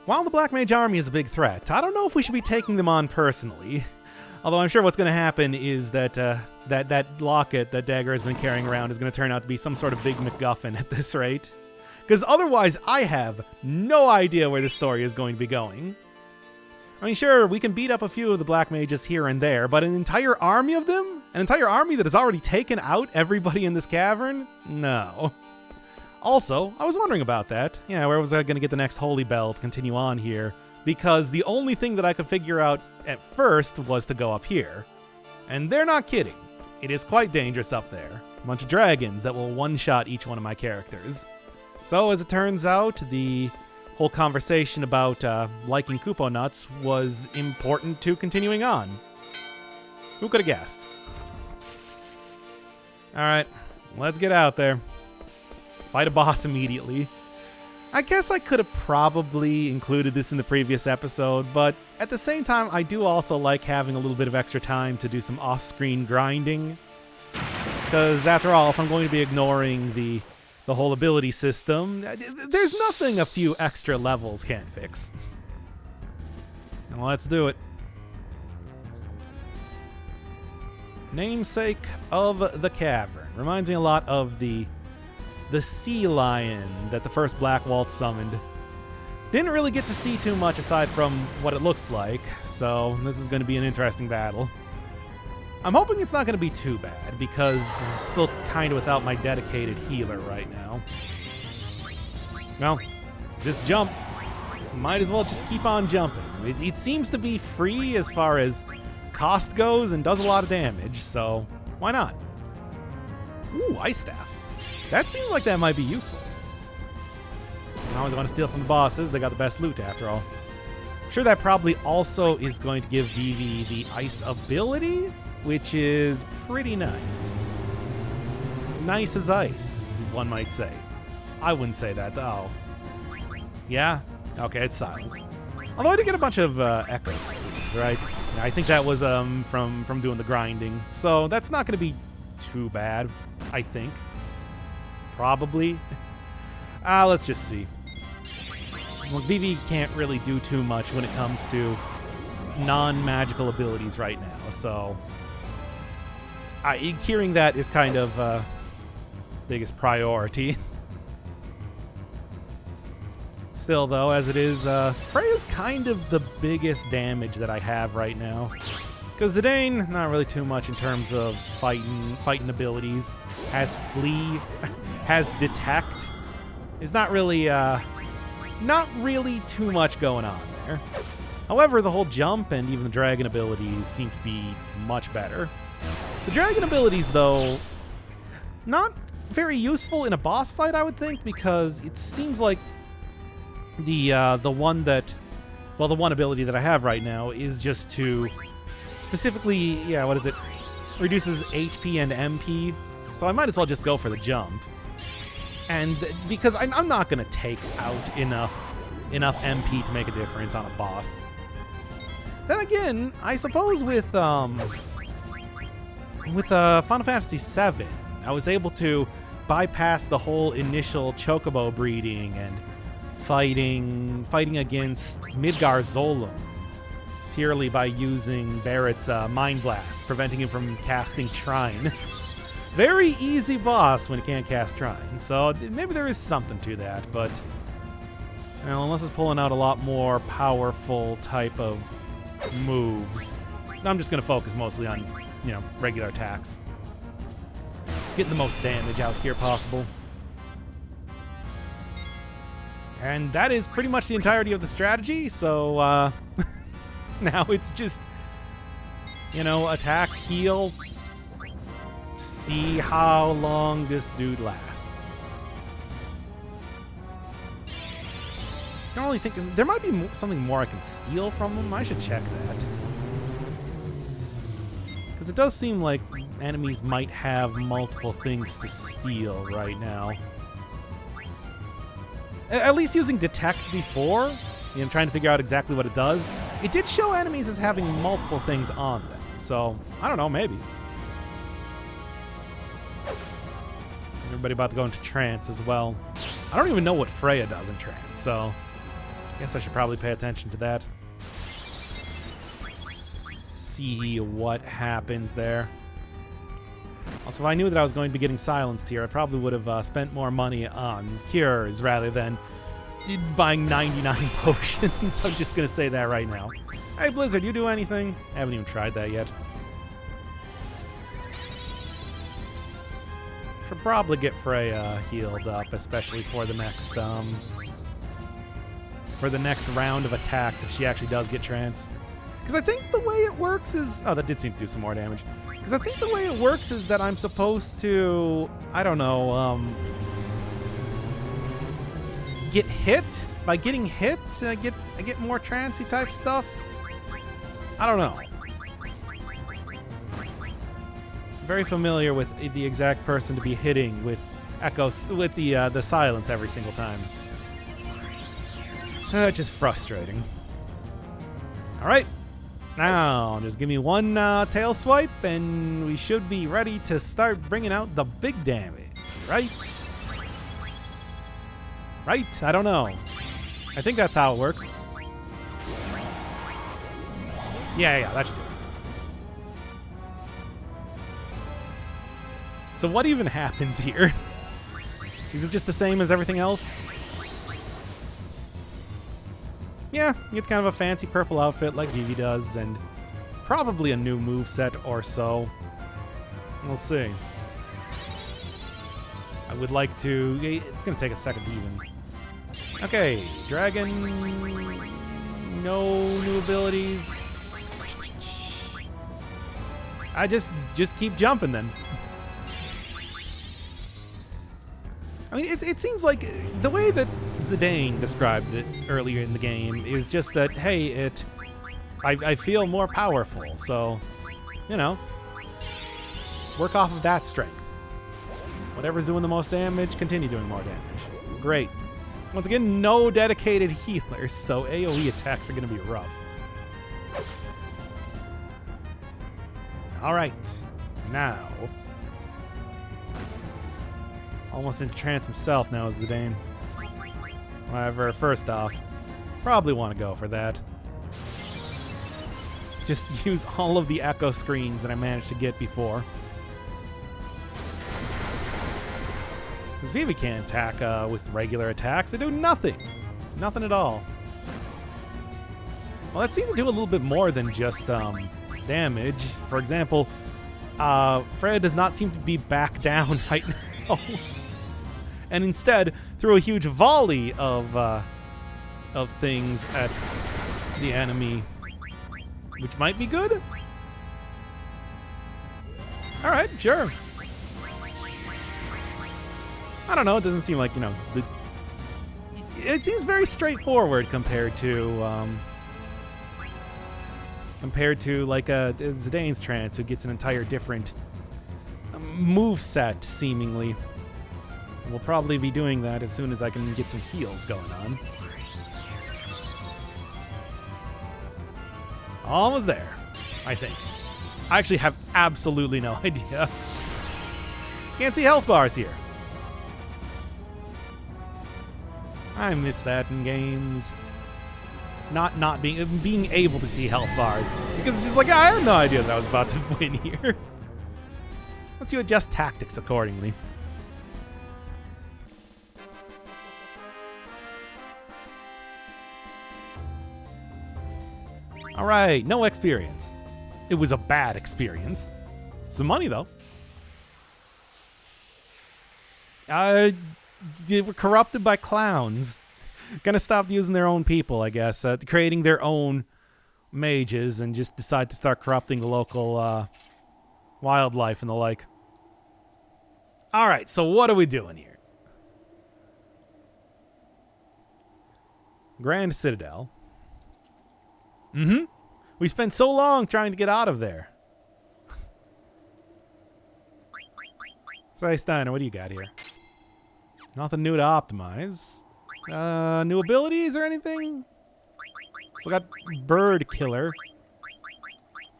While the Black Mage army is a big threat, I don't know if we should be taking them on personally. Although I'm sure what's going to happen is that that locket that Dagger has been carrying around is going to turn out to be some sort of big MacGuffin at this rate. Because otherwise, I have no idea where this story is going to be going. I mean, sure, we can beat up a few of the Black Mages here and there, but an entire army of them? An entire army that has already taken out everybody in this cavern? No. Also, I was wondering about that. Yeah, where was I going to get the next Holy Bell to continue on here? Because the only thing that I could figure out at first was to go up here. And they're not kidding. It is quite dangerous up there. A bunch of dragons that will one-shot each one of my characters. So, as it turns out, the whole conversation about liking Kupo nuts was important to continuing on. Who could have guessed? Alright, let's get out there. Fight a boss immediately. I guess I could have probably included this in the previous episode, but at the same time, I do also like having a little bit of extra time to do some off-screen grinding. Because after all, if I'm going to be ignoring the whole ability system, there's nothing a few extra levels can't fix. Well, let's do it. Namesake of the Cavern. Reminds me a lot of the sea lion that the first Black Waltz summoned. Didn't really get to see too much aside from what it looks like, so this is going to be an interesting battle. I'm hoping it's not going to be too bad, because I'm still kind of without my dedicated healer right now. Well, just jump. Might as well just keep on jumping. It seems to be free as far as cost goes and does a lot of damage, so why not? Ooh, Ice Staff. That seems like that might be useful. I always want to steal from the bosses. They got the best loot, after all. I'm sure that probably also is going to give Vivi the ice ability, which is pretty nice. Nice as ice, one might say. I wouldn't say that, though. Yeah? Okay, it's silence. Although I did get a bunch of echo screams, right? I think that was from doing the grinding. So that's not going to be too bad, I think. Probably. Let's just see. Well, Vivi can't really do too much when it comes to non-magical abilities right now, so hearing that is kind of biggest priority. Still, though, as it is, Freya's kind of the biggest damage that I have right now. Because Zidane, not really too much in terms of fighting abilities. Has Flee, has Detect. Is not really too much going on there. However, the whole jump and even the dragon abilities seem to be much better. The dragon abilities, though, not very useful in a boss fight, I would think, because it seems like the one ability that I have right now is just to specifically, reduces HP and MP. So I might as well just go for the jump. And because I'm not going to take out enough MP to make a difference on a boss. Then again, I suppose with Final Fantasy VII, I was able to bypass the whole initial chocobo breeding and fighting against Midgar Zolom purely by using Barrett's Mind Blast, preventing him from casting Trine. Very easy boss when he can't cast Trine, so maybe there is something to that, but well, unless it's pulling out a lot more powerful type of moves, I'm just going to focus mostly on, regular attacks. Getting the most damage out here possible. And that is pretty much the entirety of the strategy, so now it's just, attack, heal, see how long this dude lasts. I'm really thinking there might be something more I can steal from him. I should check that. Because it does seem like enemies might have multiple things to steal right now. At least using Detect before, trying to figure out exactly what it does, it did show enemies as having multiple things on them. So, I don't know, maybe. Everybody about to go into trance as well. I don't even know what Freya does in trance, so Guess I should probably pay attention to that. See what happens there. Also, if I knew that I was going to be getting silenced here, I probably would have spent more money on cures rather than buying 99 potions. I'm just going to say that right now. Hey, Blizzard, you do anything? I haven't even tried that yet. Should probably get Freya healed up, especially for the next round of attacks if she actually does get trance. Because I think the way it works is... Oh, that did seem to do some more damage. Because I think the way it works is that I'm supposed to... I don't know, get hit? By getting hit, I get more trancey type stuff? I don't know. Very familiar with the exact person to be hitting with echoes, with the silence every single time. Just frustrating. All right. Now, just give me one tail swipe, and we should be ready to start bringing out the big damage. Right? Right? I don't know. I think that's how it works. Yeah, that should do it. So what even happens here? Is it just the same as everything else? Yeah, it's kind of a fancy purple outfit like Vivi does, and probably a new moveset or so. We'll see. I would like to... It's going to take a second to even... Okay, Dragon... No new abilities. I just keep jumping then. I mean, it seems like the way that Zidane described it earlier in the game is just that, hey, I feel more powerful, so, you know, work off of that strength. Whatever's doing the most damage, continue doing more damage. Great. Once again, no dedicated healers, so AoE attacks are going to be rough. All right, now... Almost into trance himself now, Zidane. However, first off, probably want to go for that. Just use all of the echo screens that I managed to get before. Because Vivi can't attack with regular attacks. They do nothing. Nothing at all. Well, that seemed to do a little bit more than just damage. For example, Freya does not seem to be back down right now. And instead threw a huge volley of things at the enemy, which might be good. All right, sure. I don't know. It doesn't seem like, you know, it seems very straightforward compared to like Zidane's trance, who gets an entire different move set seemingly. We'll probably be doing that as soon as I can get some heals going on. Almost there, I think. I actually have absolutely no idea. Can't see health bars here. I miss that in games. Not being able to see health bars. Because it's just like, I had no idea that I was about to win here. Let's you adjust tactics accordingly. All right, no experience. It was a bad experience. Some money, though. They were corrupted by clowns. Gonna stop using their own people, I guess. Creating their own mages and just decide to start corrupting the local wildlife and the like. All right, so what are we doing here? Grand Citadel. Mm-hmm. We spent so long trying to get out of there. Say, Steiner, what do you got here? Nothing new to optimize. New abilities or anything? So I got Bird Killer.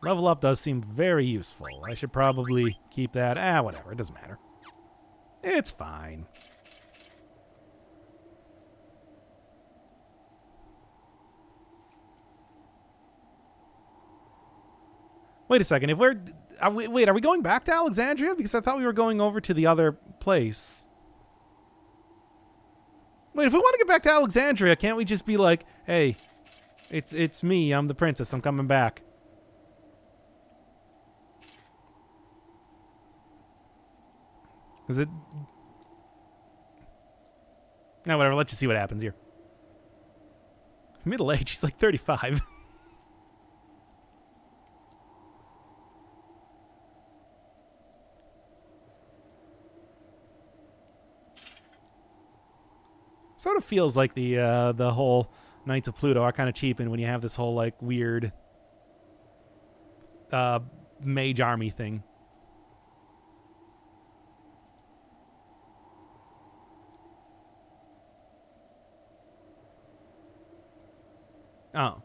Level up does seem very useful. I should probably keep that. Whatever. It doesn't matter. It's fine. Wait a second. If we're... wait, are we going back to Alexandria? Because I thought we were going over to the other place. Wait, if we want to get back to Alexandria, can't we just be like, hey, it's me. I'm the princess. I'm coming back. Is it... No, whatever. Let's just see what happens here. Middle age. She's like 35. Sort of feels like the whole Knights of Pluto are kind of cheapened when you have this whole like weird mage army thing. Oh.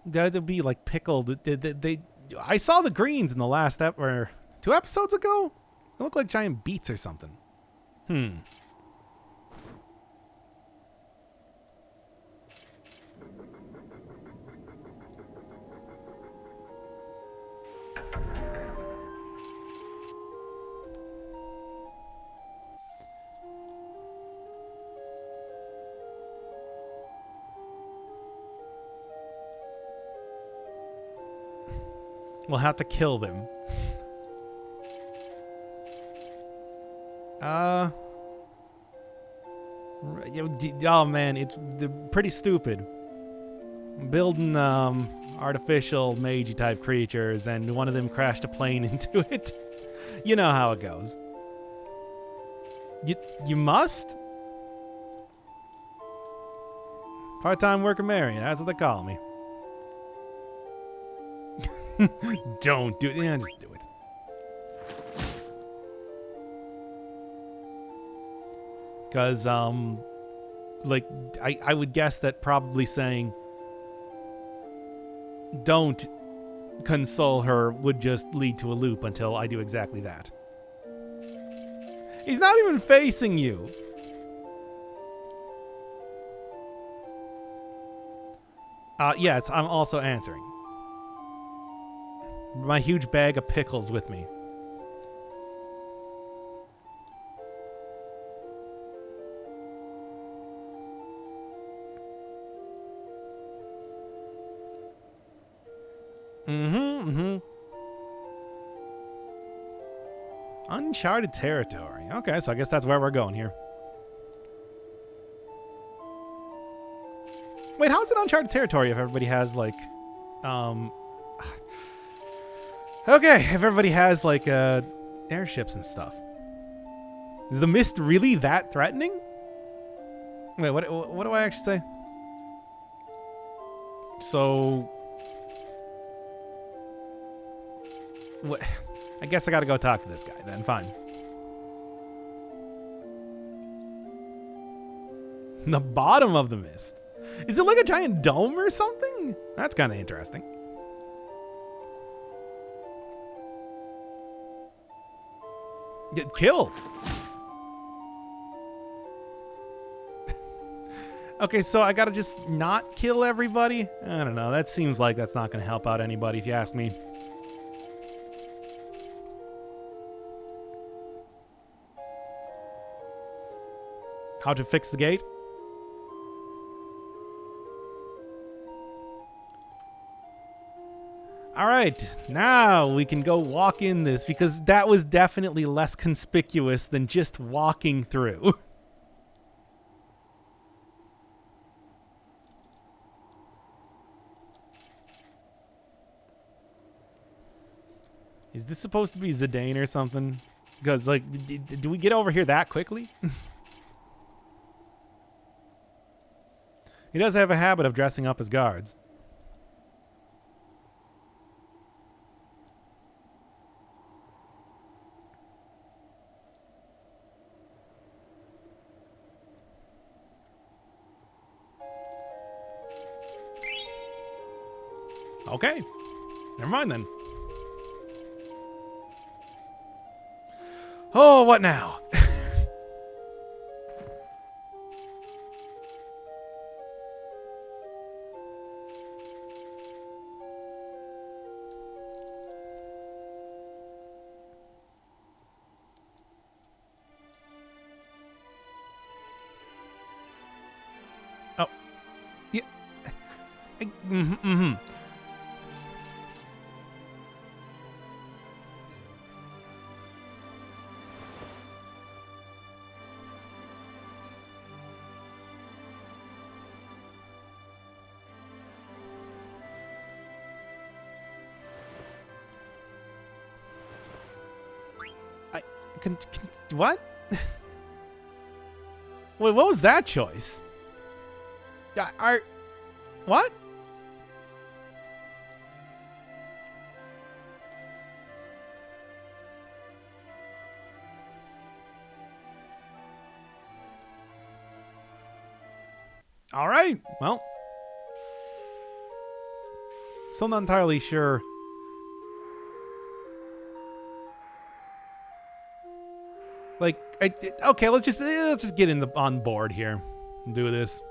That'd be like pickled. I saw the greens in the last or 2 episodes ago. They look like giant beets or something. We'll have to kill them. Oh man, they're pretty stupid. Building artificial magey type creatures, and one of them crashed a plane into it. You know how it goes. You must? Part-time worker Marion, that's what they call me. Don't do it. Yeah, just do it. Because, like, I would guess that probably saying don't console her would just lead to a loop until I do exactly that. He's not even facing you. Yes, I'm also answering. My huge bag of pickles with me. Uncharted territory. Okay, so I guess that's where we're going here. Wait, how is it uncharted territory if everybody has, like, okay, if everybody has, like, airships and stuff. Is the mist really that threatening? Wait, what do I actually say? So... what? I guess I gotta go talk to this guy then. Fine. The bottom of the mist. Is it like a giant dome or something? That's kind of interesting. Get killed. Okay, so I gotta just not kill everybody? I don't know. That seems like that's not gonna help out anybody if you ask me. How to fix the gate? All right, now we can go walk in this because that was definitely less conspicuous than just walking through. Is this supposed to be Zidane or something? Because, like, do we get over here that quickly? He does have a habit of dressing up as guards. Okay. Never mind then. Oh, what now? Mm-hmm. What? Wait, what was that choice? Yeah, what? All right. Well, still not entirely sure. Like, okay, let's just get on board here and do this.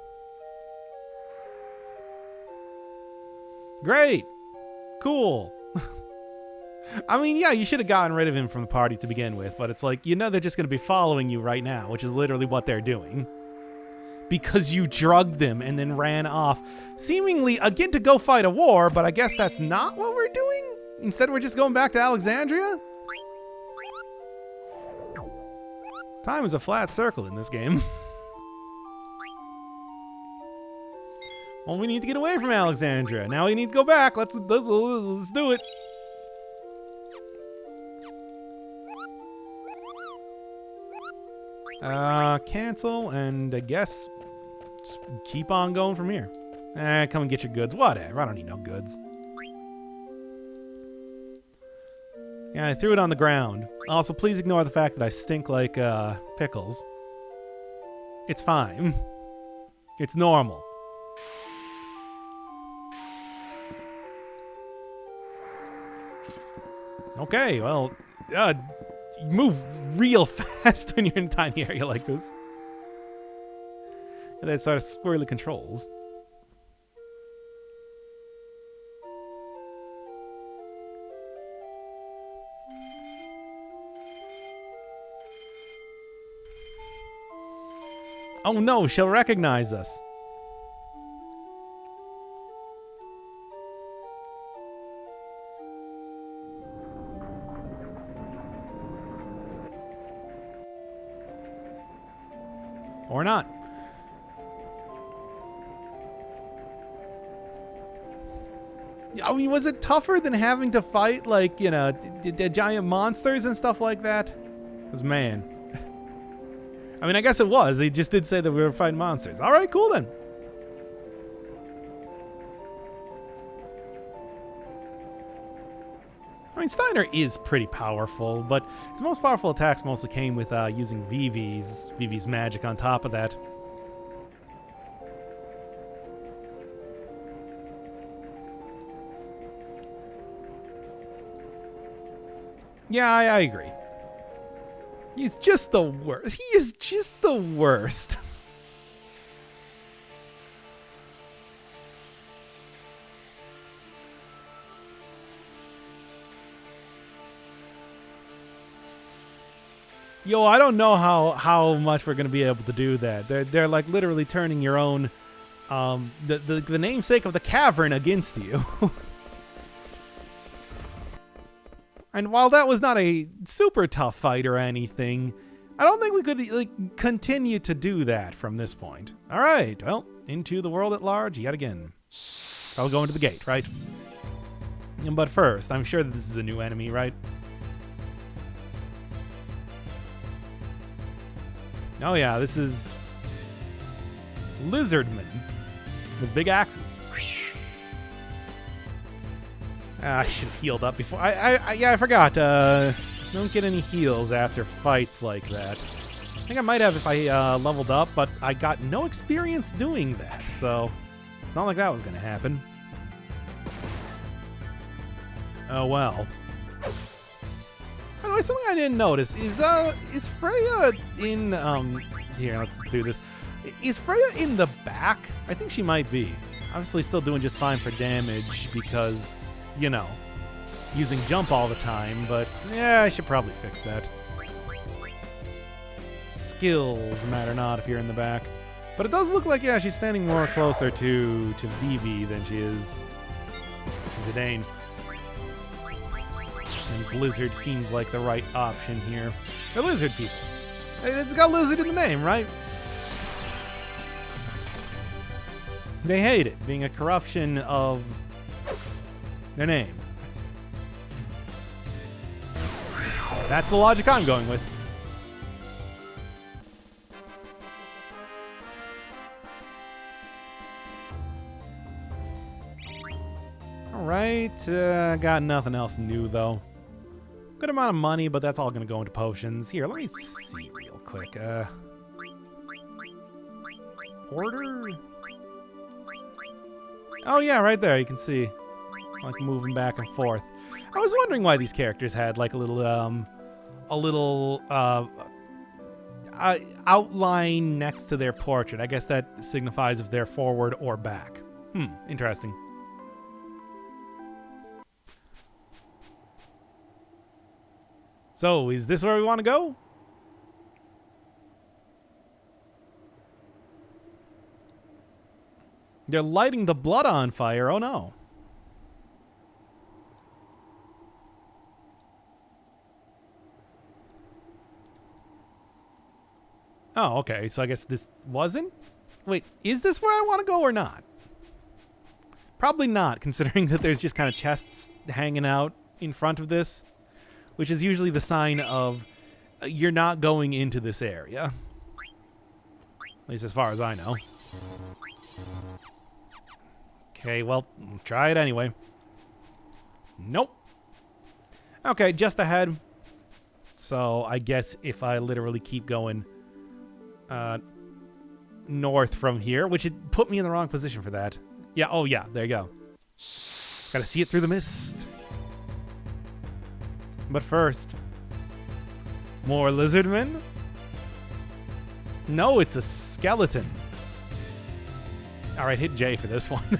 Great, cool. I mean, yeah, you should have gotten rid of him from the party to begin with, but it's like, they're just going to be following you right now, which is literally what they're doing. Because you drugged them and then ran off, seemingly again to go fight a war, but I guess that's not what we're doing? Instead, we're just going back to Alexandria? Time is a flat circle in this game. Well, we need to get away from Alexandria. Now we need to go back. Let's do it. Cancel, and I guess just keep on going from here. Come and get your goods. Whatever. I don't need no goods. Yeah, I threw it on the ground. Also, please ignore the fact that I stink like pickles. It's fine. It's normal. Okay, well, you move real fast when you're in a tiny area like this. And that sort of squirrely controls. Oh no, she'll recognize us. Or not. I mean, was it tougher than having to fight, like, the giant monsters and stuff like that? Because, man. I mean, I guess it was. He just did say that we were fighting monsters. All right, cool then. I mean, Steiner is pretty powerful, but his most powerful attacks mostly came with using Vivi's magic on top of that. Yeah, I agree. He's just the worst. He is just the worst. Yo, I don't know how much we're gonna be able to do that. They're like literally turning your own, the namesake of the Cavern against you. And while that was not a super tough fight or anything, I don't think we could continue to do that from this point. All right, well, into the world at large yet again. I'll go into the gate, right? But first, I'm sure that this is a new enemy, right? Oh yeah, this is lizardmen with big axes. I should have healed up before. Yeah, I forgot. Don't get any heals after fights like that. I think I might have if I leveled up, but I got no experience doing that, so it's not like that was going to happen. Oh well. By the way, something I didn't notice is Freya in here, let's do this. Is Freya in the back? I think she might be. Obviously still doing just fine for damage because, using jump all the time, but yeah, I should probably fix that. Skills matter not if you're in the back. But it does look like, yeah, she's standing more closer to Vivi than she is to Zidane. And Blizzard seems like the right option here. They're lizard people. It's got lizard in the name, right? They hate it, being a corruption of their name. That's the logic I'm going with. Alright, got nothing else new though. Good amount of money, but that's all gonna go into potions. Here, let me see real quick. Order? Oh yeah, right there, you can see. Like moving back and forth. I was wondering why these characters had like a little outline next to their portrait. I guess that signifies if they're forward or back. Interesting. So, is this where we want to go? They're lighting the blood on fire. Oh no. Oh, okay. So I guess this wasn't? Wait, is this where I want to go or not? Probably not, considering that there's just kind of chests hanging out in front of this, which is usually the sign of you're not going into this area. At least as far as I know. Okay, well, try it anyway. Nope. Okay, just ahead. So I guess if I literally keep going north from here, which it put me in the wrong position for that. Yeah, oh yeah, there you go. Gotta see it through the mist. But first, more lizardmen? No, it's a skeleton. Alright, hit J for this one.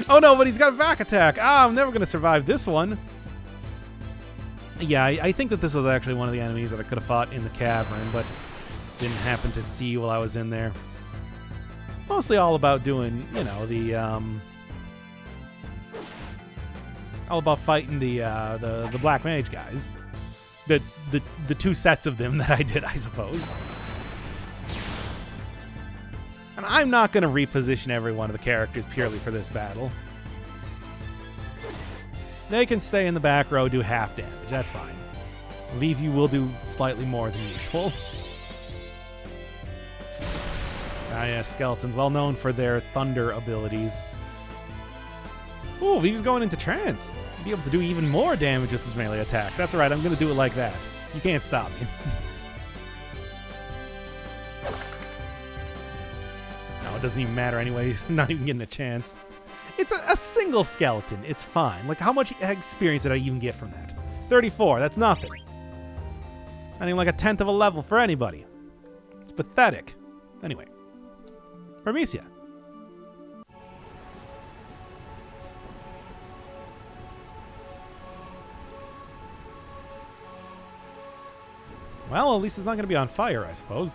Oh no, but he's got a back attack. I'm never gonna survive this one. Yeah, I think that this was actually one of the enemies that I could have fought in the cavern, but didn't happen to see while I was in there. Mostly all about doing, you know, the all about fighting the black mage guys. The two sets of them that I did, I suppose. And I'm not going to reposition every one of the characters purely for this battle. They can stay in the back row, do half damage. That's fine. Vivi will do slightly more than usual. Ah, yeah, skeletons, well known for their thunder abilities. Ooh, Vivi's going into trance. Be able to do even more damage with his melee attacks. That's alright, I'm going to do it like that. You can't stop me. No, it doesn't even matter anyway. He's not even getting a chance. It's a single skeleton. It's fine. Like, how much experience did I even get from that? 34. That's nothing. Not even like a tenth of a level for anybody. It's pathetic. Anyway. Burmecia. Well, at least it's not going to be on fire, I suppose.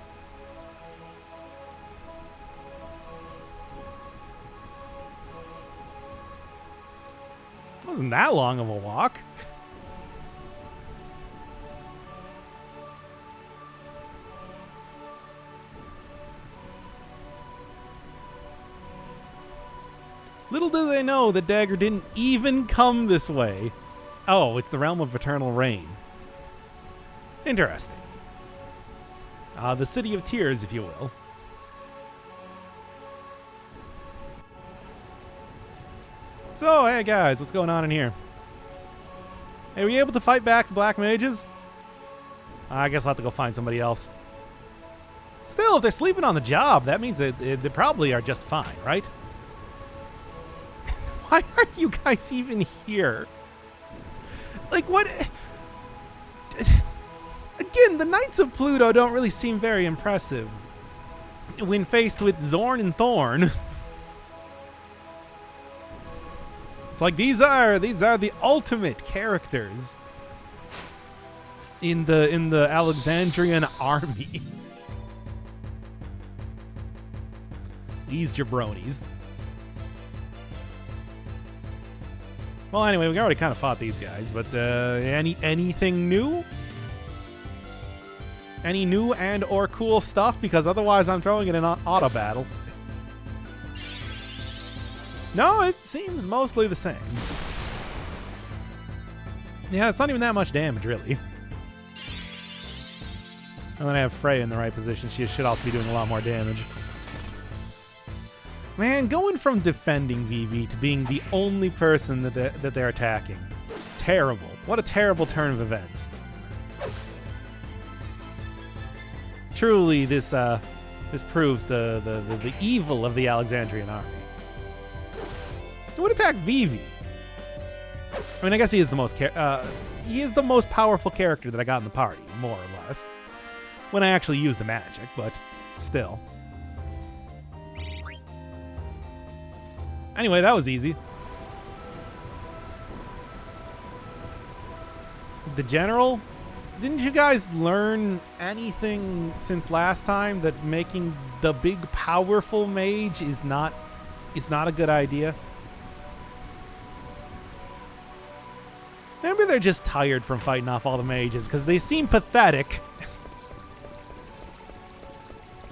It wasn't that long of a walk. Little do they know that Dagger didn't even come this way. Oh, it's the realm of eternal rain. Interesting. The City of Tears, if you will. So, hey guys, what's going on in here? Hey, were you able to fight back the black mages? I guess I'll have to go find somebody else. Still, if they're sleeping on the job, that means they probably are just fine, right? Why are you guys even here? Like, what? Again, the Knights of Pluto don't really seem very impressive when faced with Zorn and Thorn. It's like these are the ultimate characters in the Alexandrian army. These jabronis. Well, anyway, we already kind of fought these guys, but anything new? Any new and or cool stuff? Because otherwise I'm throwing it in auto battle. No, it seems mostly the same. Yeah, it's not even that much damage, really. And then I have Frey in the right position. She should also be doing a lot more damage. Man, going from defending Vivi to being the only person that they're attacking. Terrible. What a terrible turn of events. Truly, this proves the evil of the Alexandrian army. Who would attack Vivi? I mean, I guess he is the most powerful character that I got in the party, more or less. When I actually use the magic, but still. Anyway, that was easy. The general? Didn't you guys learn anything since last time that making the big powerful mage is not a good idea? Maybe they're just tired from fighting off all the mages because they seem pathetic.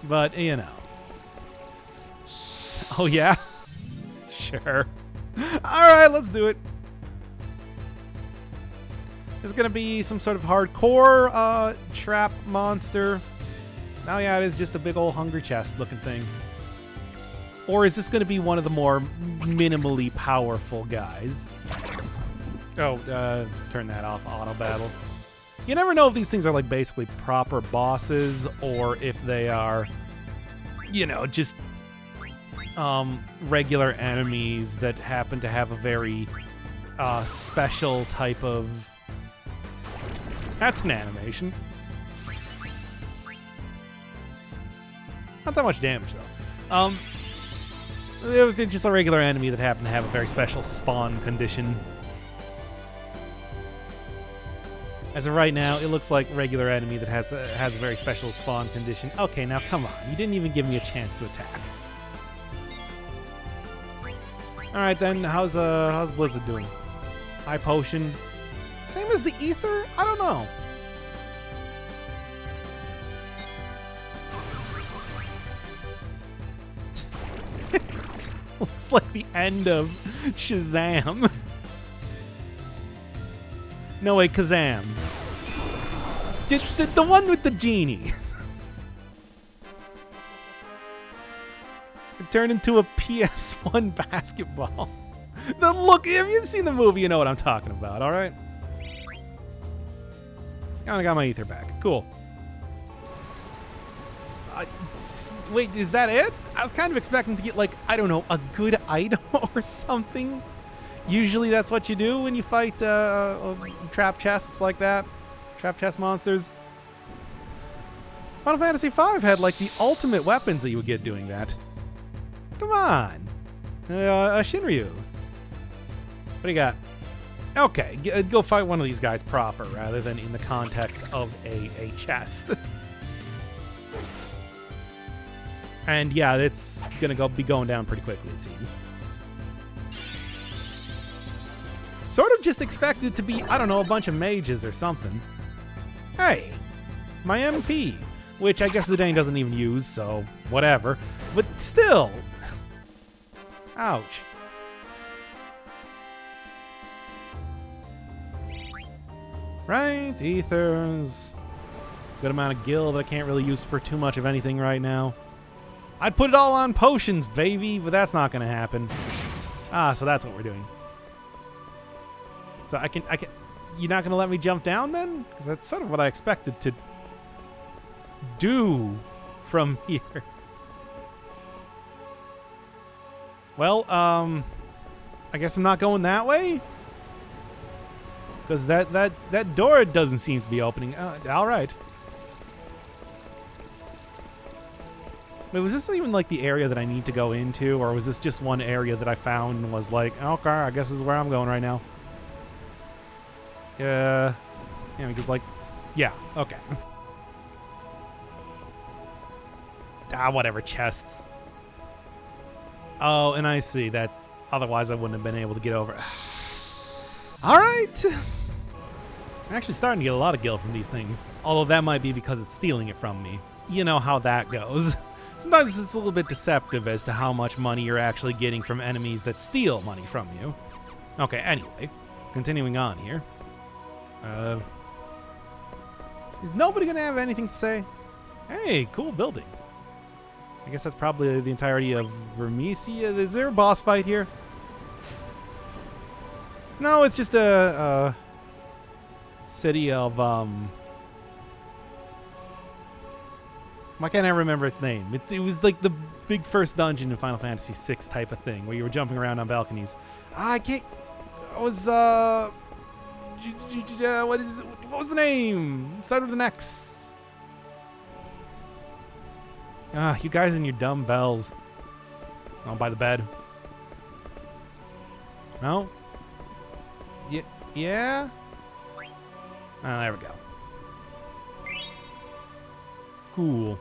But, you know. Oh, yeah? Sure. Alright, let's do it. There's going to be some sort of hardcore trap monster. Oh, yeah, it is just a big old hungry chest looking thing. Or is this going to be one of the more minimally powerful guys? Oh, turn that off, auto battle. You never know if these things are like basically proper bosses or if they are, you know, just regular enemies that happen to have a very special type of... That's an animation. Not that much damage, though. They're just a regular enemy that happen to have a very special spawn condition. As of right now, it looks like regular enemy that has a very special spawn condition. Okay, now come on. You didn't even give me a chance to attack. All right, then. How's Blizzard doing? High potion. Same as the ether? I don't know. It looks like the end of Shazam. No, wait, Kazam. The one with the genie. It turned into a PS1 basketball. The look, if you've seen the movie, you know what I'm talking about, all right? I got my ether back. Cool. Wait, is that it? I was kind of expecting to get, like, I don't know, a good item or something. Usually that's what you do when you fight trap chests like that. Trap chest monsters. Final Fantasy V had like the ultimate weapons that you would get doing that. Come on. Shinryu. What do you got? Okay, go fight one of these guys proper rather than in the context of a chest. And yeah, it's gonna be going down pretty quickly, it seems. Sort of just expected to be, I don't know, a bunch of mages or something. Hey, my MP, which I guess Zidane doesn't even use, so whatever. But still. Ouch. Right, ethers. Good amount of gil that I can't really use for too much of anything right now. I'd put it all on potions, baby, but that's not going to happen. Ah, so that's what we're doing. So I can, you're not going to let me jump down then? Because that's sort of what I expected to do from here. Well, I guess I'm not going that way? Because that door doesn't seem to be opening. All right. Wait, was this even like the area that I need to go into? Or was this just one area that I found and was like, okay, I guess this is where I'm going right now? Yeah, because like, yeah, okay. Whatever, chests. Oh, and I see that. Otherwise, I wouldn't have been able to get over. All right. I'm actually starting to get a lot of gil from these things. Although that might be because it's stealing it from me. You know how that goes. Sometimes it's a little bit deceptive as to how much money you're actually getting from enemies that steal money from you. Okay, anyway. Continuing on here. Is nobody going to have anything to say? Hey, cool building. I guess that's probably the entirety of Burmecia. Is there a boss fight here? No, it's just a city of, why can't I remember its name? It was like the big first dungeon in Final Fantasy VI type of thing, where you were jumping around on balconies. I can't, it was, what was the name? It started with an X. You guys and your dumb bells. Oh, by the bed. No? Yeah? Oh, there we go. Cool.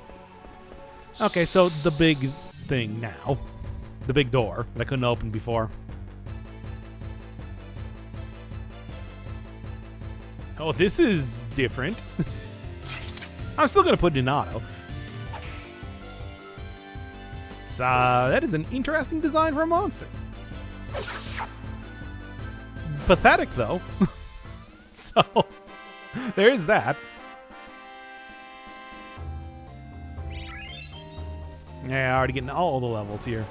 Okay, so the big thing now. The big door that I couldn't open before. Oh, this is different. I'm still going to put it in auto. That is an interesting design for a monster. Pathetic, though. So, there is that. Yeah, already getting all the levels here.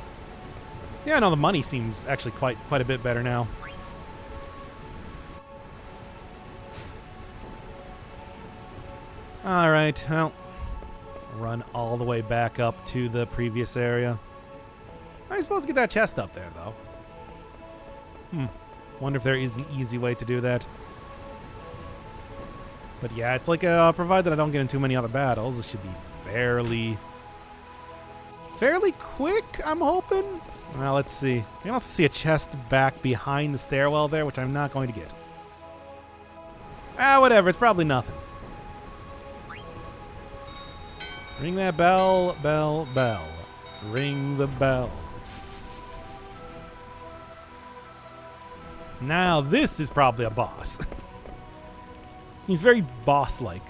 Yeah, no, the money seems actually quite a bit better now. All right, well, run all the way back up to the previous area. I'm supposed to get that chest up there, though. Wonder if there is an easy way to do that. But yeah, it's like, provided I don't get in too many other battles, this should be fairly quick, I'm hoping. Well, let's see. You can also see a chest back behind the stairwell there, which I'm not going to get. Whatever, it's probably nothing. Ring that bell, bell, bell. Ring the bell. Now this is probably a boss. Seems very boss-like.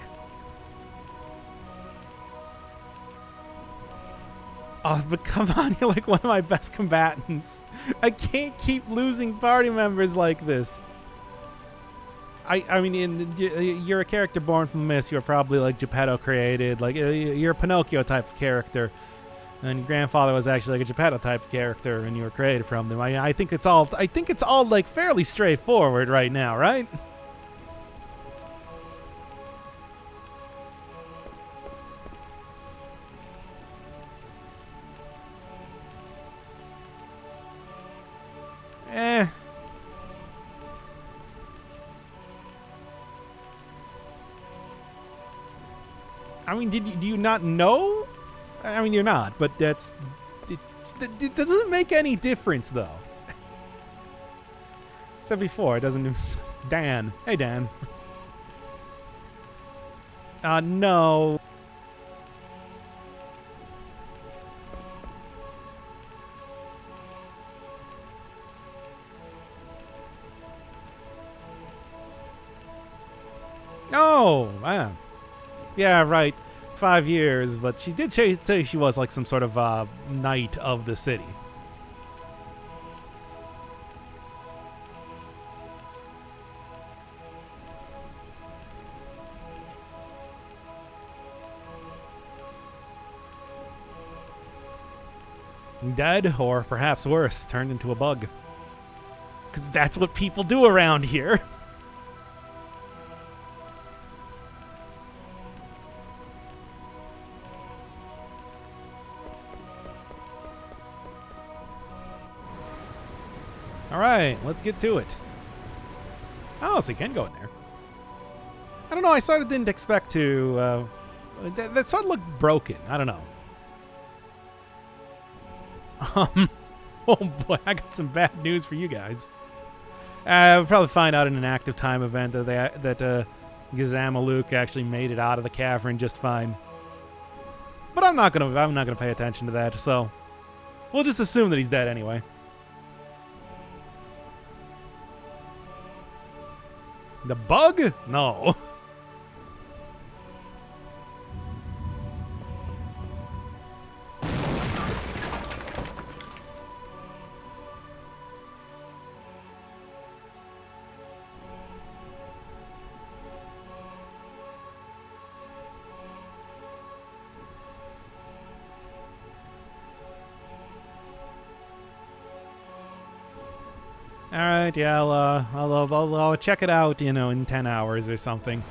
Oh, but come on, you're like one of my best combatants. I can't keep losing party members like this. I mean, you're a character born from the mist. You're probably like Geppetto created. Like you're a Pinocchio type of character, and your grandfather was actually like a Geppetto type of character, and you were created from them. I think it's all like fairly straightforward right now, right? I mean, do you not know? I mean, you're not, but it doesn't make any difference, though. Said before, it doesn't. Dan. Hey, Dan. No. Oh, man. Yeah, right. 5 years, but she did say she was like some sort of knight of the city. Dead, or perhaps worse, turned into a bug. Because that's what people do around here. All right, let's get to it. Oh, so you can go in there. I don't know. I sort of didn't expect to. That sort of looked broken. I don't know. Oh boy, I got some bad news for you guys. We'll probably find out in an active time event that Gizamaluk actually made it out of the cavern just fine. But I'm not gonna pay attention to that. So We'll just assume that he's dead anyway. The bug? No. All right, yeah, I'll check it out, you know, in 10 hours or something.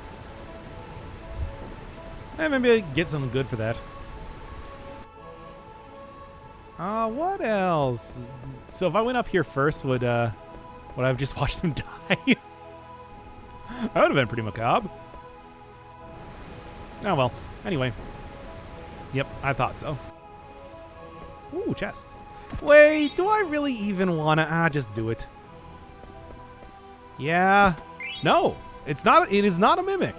Maybe I get something good for that. What else? So if I went up here first, would I have just watched them die? That would have been pretty macabre. Oh well. Anyway. Yep, I thought so. Ooh, chests. Wait, do I really even wanna? Just do it. Yeah. No, it's not. It is not a mimic.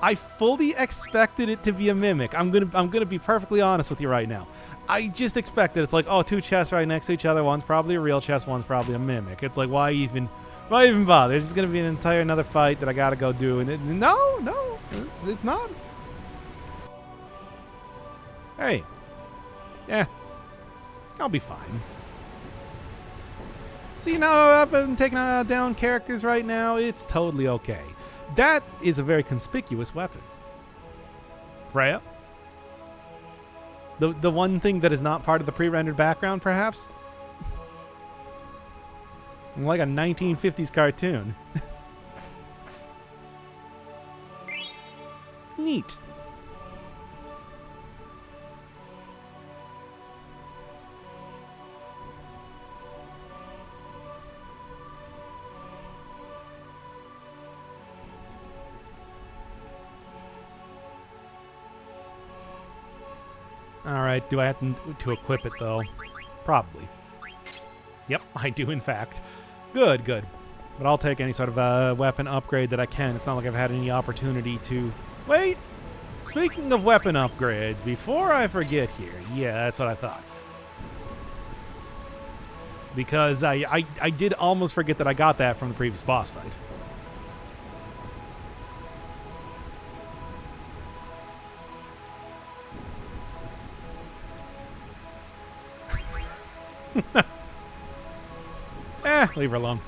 I fully expected it to be a mimic. I'm gonna be perfectly honest with you right now. I just expected it's like, oh, two chests right next to each other. One's probably a real chest. One's probably a mimic. It's like, why even bother? It's just gonna be an entire another fight that I gotta go do. And no, it's not. Hey, yeah, I'll be fine. See, now I've been taking down characters right now. It's totally okay. That is a very conspicuous weapon. Freya? The one thing that is not part of the pre-rendered background, perhaps? Like a 1950s cartoon. Neat. Alright, do I have to equip it, though? Probably. Yep, I do, in fact. Good. But I'll take any sort of weapon upgrade that I can. It's not like I've had any opportunity to... Wait! Speaking of weapon upgrades, before I forget here... Yeah, that's what I thought. Because I did almost forget that I got that from the previous boss fight. Leave her alone.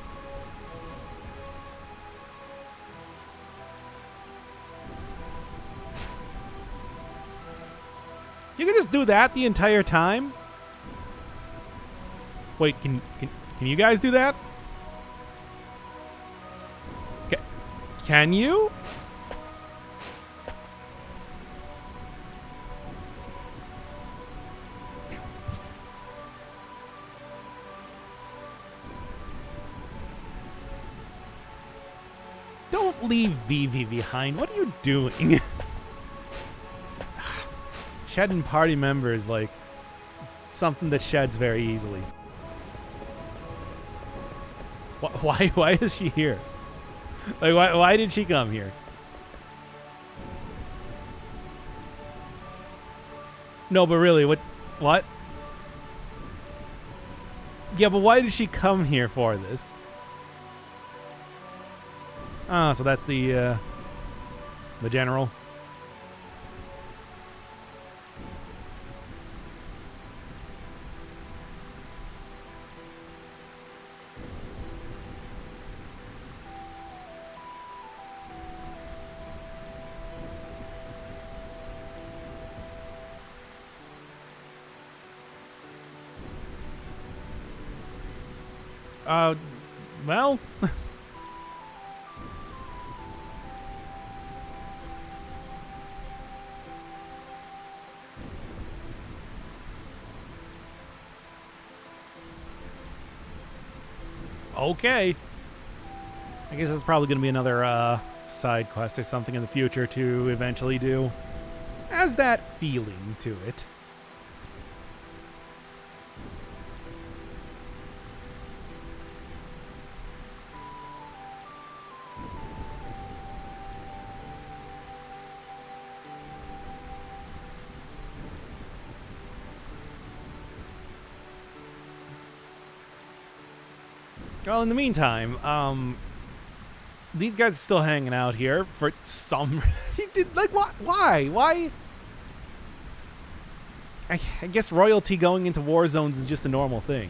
You can just do that the entire time? Wait, can you guys do that? Can you? Don't leave Vivi behind. What are you doing? Shedding party members like something that sheds very easily. Why is she here? Like why did she come here? No, but really, what? Yeah, but why did she come here for this? Ah, so that's the general. Well... Okay. I guess that's probably going to be another side quest or something in the future to eventually do. Has that feeling to it. Well, in the meantime, these guys are still hanging out here for some. He did like what? Why? Why? I guess royalty going into war zones is just a normal thing.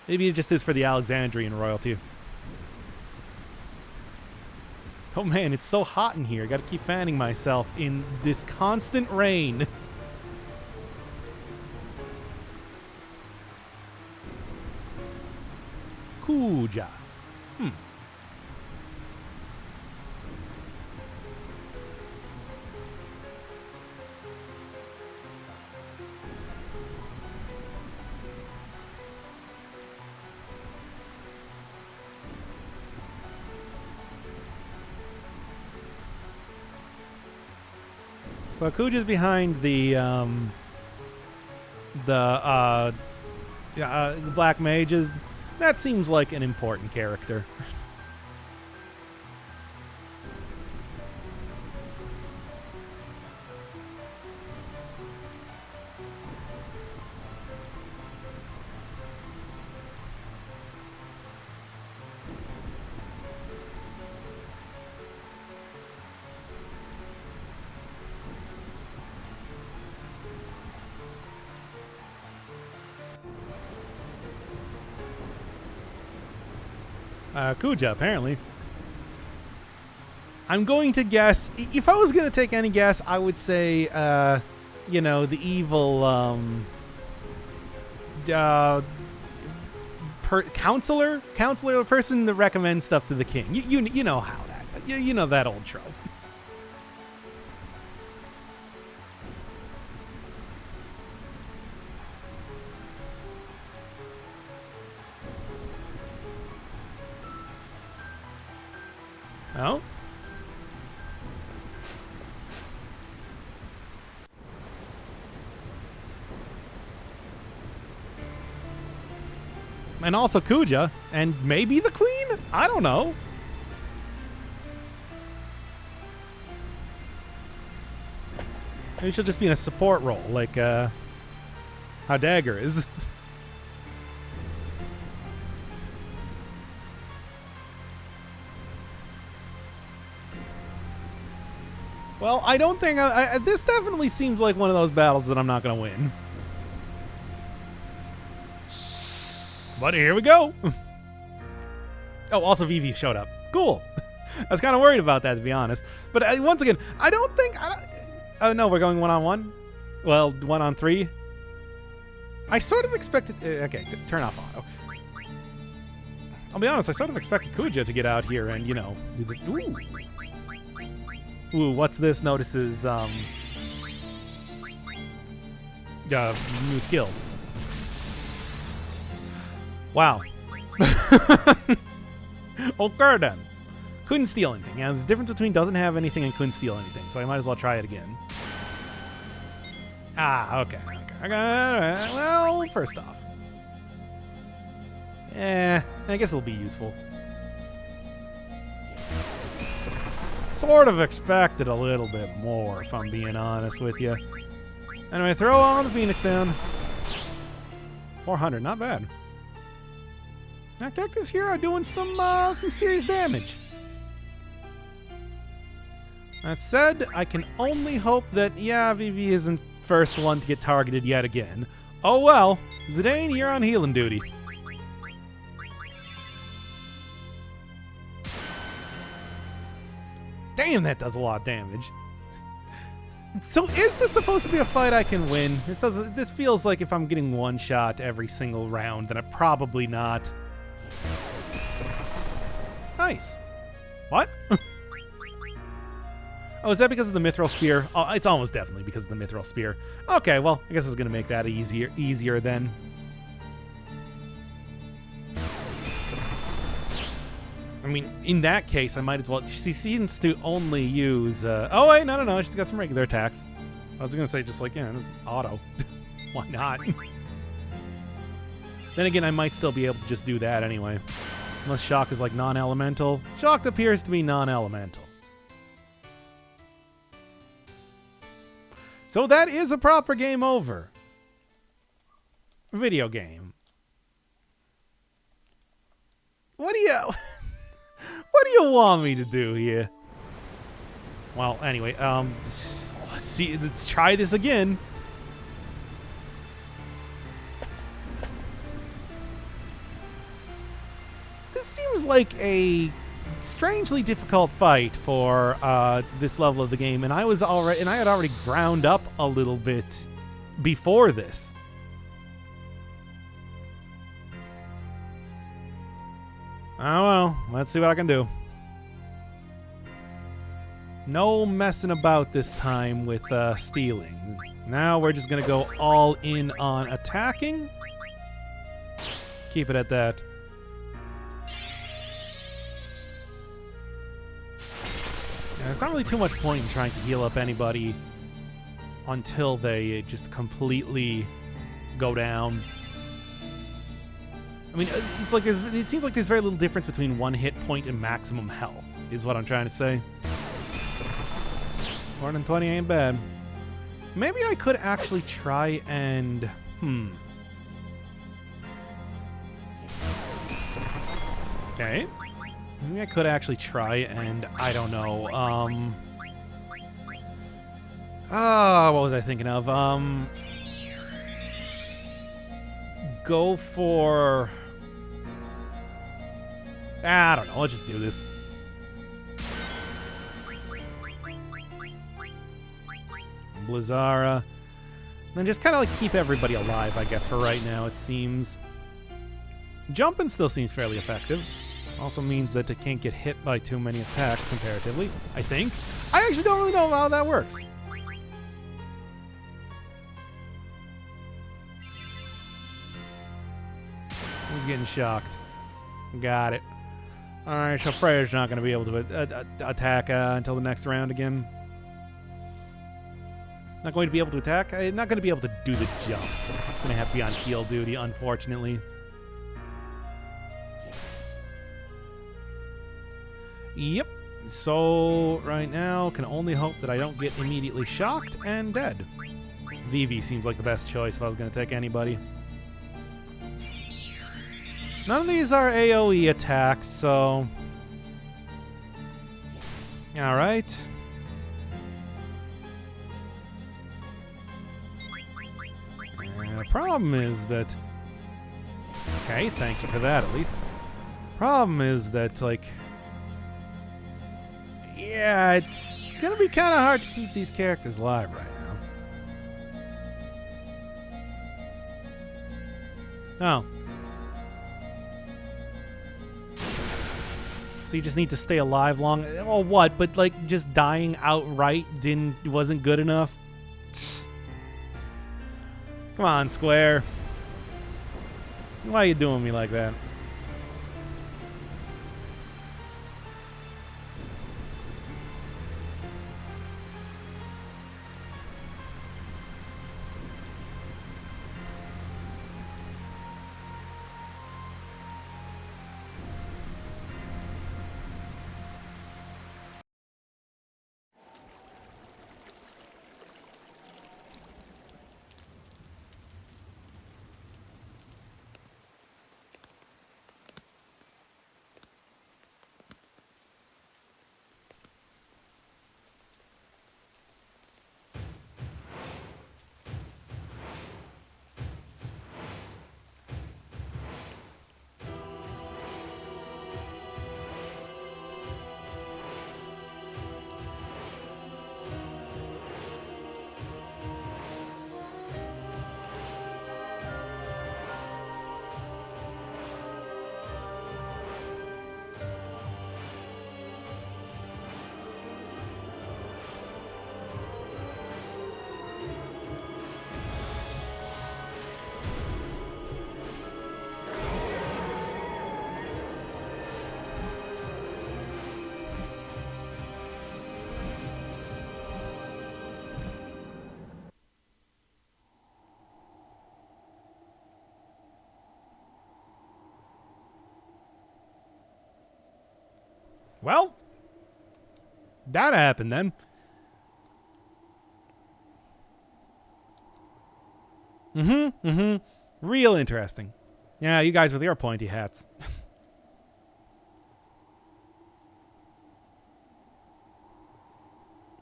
Maybe it just is for the Alexandrian royalty. Oh man, it's so hot in here. I gotta keep fanning myself in this constant rain. Kuja. So Kuja's behind the black mages. That seems like an important character. Kuja, apparently. I'm going to guess, if I was going to take any guess, I would say, you know, the evil, counselor, the person that recommends stuff to the king. You know how that, you know that old trope. Oh? And also Kuja, and maybe the queen? I don't know. Maybe she'll just be in a support role, like how Dagger is. Well, I don't think this definitely seems like one of those battles that I'm not going to win. But here we go. Oh, also Vivi showed up. Cool. I was kind of worried about that, to be honest. But once again, I don't think... oh, no, we're going one-on-one? Well, one-on-3? I sort of expected... okay, turn off auto. I'll be honest, I sort of expected Kuja to get out here and, you know, do the... Ooh, what's this? Notices, new skill. Wow. Okay then. Couldn't steal anything. Yeah, there's a difference between doesn't have anything and couldn't steal anything, so I might as well try it again. Ah, okay. Well, first off. I guess it'll be useful. Sort of expected a little bit more, if I'm being honest with you. Anyway, throw on the Phoenix down. 400, not bad. That Cactus Hero doing some serious damage. That said, I can only hope that, yeah, Vivi isn't first one to get targeted yet again. Oh well, Zidane, you're on healing duty. Damn, that does a lot of damage. So is this supposed to be a fight I can win? This feels like if I'm getting one shot every single round, then I'm probably not. Nice. What? Oh, is that because of the Mithril Spear? Oh, it's almost definitely because of the Mithril Spear. Okay, well, I guess it's going to make that easier then. I mean, in that case, I might as well... She seems to only use... oh, wait, no. She's got some regular attacks. I was going to say just like, yeah, just auto. Why not? Then again, I might still be able to just do that anyway. Unless Shock is like non-elemental. Shock appears to be non-elemental. So that is a proper game over. Video game. What do you... What do you want me to do here? Well, anyway, let's try this again. This seems like a strangely difficult fight for this level of the game, and I had already ground up a little bit before this. Oh well, let's see what I can do. No messing about this time with stealing. Now we're just gonna go all in on attacking. Keep it at that. Yeah, there's not really too much point in trying to heal up anybody until they just completely go down. I mean, it's like it seems like there's very little difference between 1 hit point and maximum health, is what I'm trying to say. More than 20 ain't bad. Maybe I could actually try and... Okay. Maybe I could actually try and, I don't know, what was I thinking of? Go for... I don't know, let's just do this. Blizzara. Then just kind of like keep everybody alive, I guess, for right now, it seems. Jumping still seems fairly effective. Also means that it can't get hit by too many attacks comparatively, I think. I actually don't really know how that works. Who's getting shocked? Got it. Alright, so Freya's not going to be able to attack until the next round again. Not going to be able to attack? I'm not going to be able to do the jump. I'm going to have to be on heal duty, unfortunately. Yep. So, right now, can only hope that I don't get immediately shocked and dead. Vivi seems like the best choice if I was going to take anybody. None of these are AoE attacks, so... Alright. The problem is that... Okay, thank you for that, at least. Problem is that, like... Yeah, it's gonna be kind of hard to keep these characters alive right now. Oh. So you just need to stay alive long... Oh, what? But, like, just dying outright wasn't good enough? Come on, Square. Why are you doing me like that? Well, that happened then. Real interesting. Yeah, you guys with your pointy hats.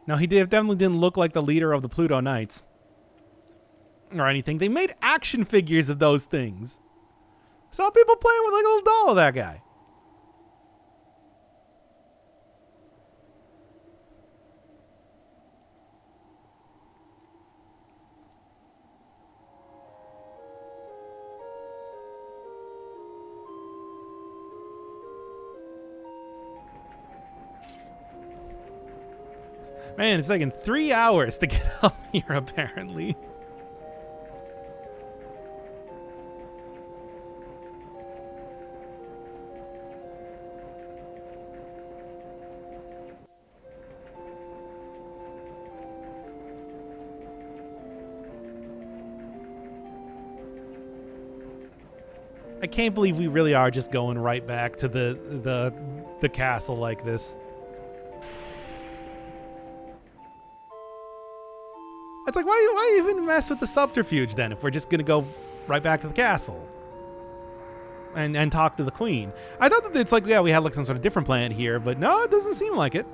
Now, definitely didn't look like the leader of the Pluto Knights. Or anything. They made action figures of those things. Saw people playing with like a little doll of that guy. Man, it's taking 3 hours to get up here, apparently. I can't believe we really are just going right back to the castle like this. It's like, why even mess with the subterfuge then if we're just going to go right back to the castle and talk to the queen? I thought that it's like, yeah, we had like some sort of different plan here, but no, it doesn't seem like it.